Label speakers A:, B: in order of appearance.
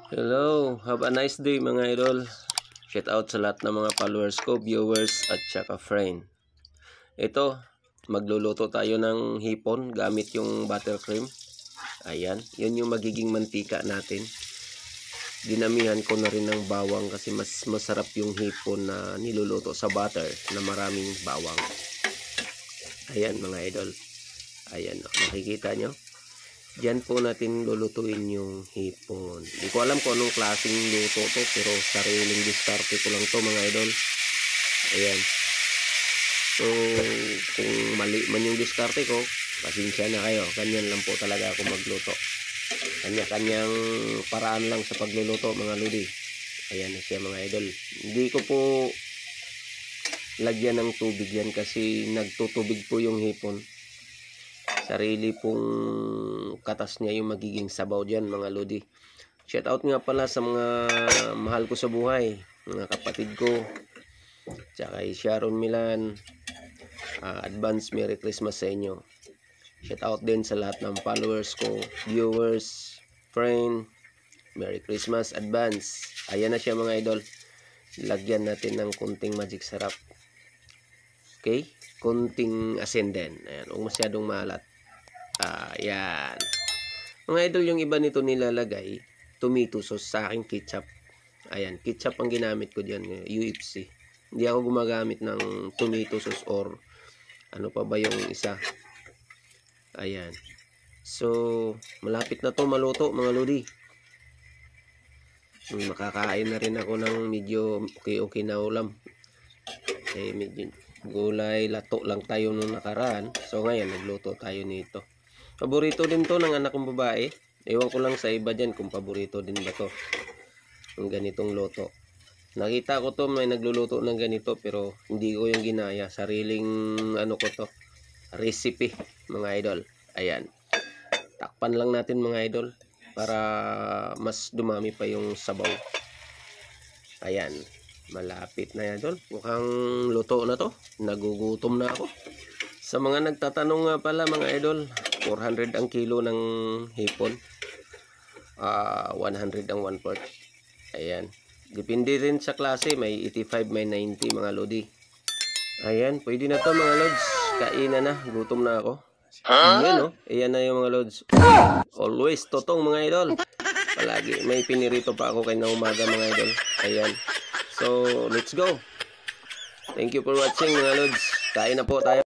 A: Hello, have a nice day mga idol. Shout out sa lahat ng mga followers ko, viewers at saka friend. Ito, magluluto tayo ng hipon gamit yung buttercream. Ayan, yun yung magiging mantika natin. Dinamihan ko na rin ng bawang kasi mas masarap yung hipon na niluluto sa butter na maraming bawang. Ayan mga idol. Ayan, makikita nyo. Diyan po natin lulutuin yung hipon. Hindi ko alam kung anong klaseng luto to, pero sariling diskarte ko lang to mga idol. Ayan. So, kung mali man yung diskarte ko, pasensya na kayo. Ganyan lang po talaga ako magluto. Kanya-kanyang paraan lang sa pagluluto mga ludi. Ayan na siya mga idol. Hindi ko po lagyan ng tubig yan kasi nagtutubig po yung hipon. Sarili pong katas niya yung magiging sabaw dyan mga lodi. Shout out nga pala sa mga mahal ko sa buhay, mga kapatid ko, tsaka kay Sharon Milan. Advance Merry Christmas sa inyo. Shout out din sa lahat ng followers ko, viewers, friend. Merry Christmas advance. Ayan na siya mga idol. Lagyan natin ng kunting magic sarap. Okay, kunting asin din. Ayan, huwag masyadong maalat. Ayan. Mga idol, yung iba nito nilalagay tomato sauce, sa akin ketchup. Ayan, ketchup ang ginamit ko dyan, UFC. Hindi ako gumagamit ng tomato sauce or ano pa ba yung isa. Ayan. So, malapit na to maluto mga lodi. Makakain na rin ako ng medyo okay na ulam. Medyo gulay, lato lang tayo nung nakaraan. So ngayon, nagluto tayo nito. Paborito din to ng anak kong babae. Ewan ko lang sa iba dyan kung paborito din ba to. Ang ganitong luto. Nakita ko to, may nagluluto ng ganito pero hindi ko yung ginaya. Sariling ano ko to. Recipe mga idol. Ayan. Takpan lang natin mga idol para mas dumami pa yung sabaw. Ayan. Malapit na yan idol. Mukhang luto na to. Nagugutom na ako. Sa mga nagtatanong nga pala mga idol, 400 ang kilo ng hipon. 100 ang 1/4. Ayan. Depende rin sa klase. May 85, may 90 mga lodi. Ayan. Pwede na to mga lods. Kainan na. Gutom na ako. Ayan o. Ayan na yung mga lods. Always totong mga idol. Palagi. May pinirito pa ako kay na umaga mga idol. Ayan. So, let's go. Thank you for watching mga lods. Kain na po tayo.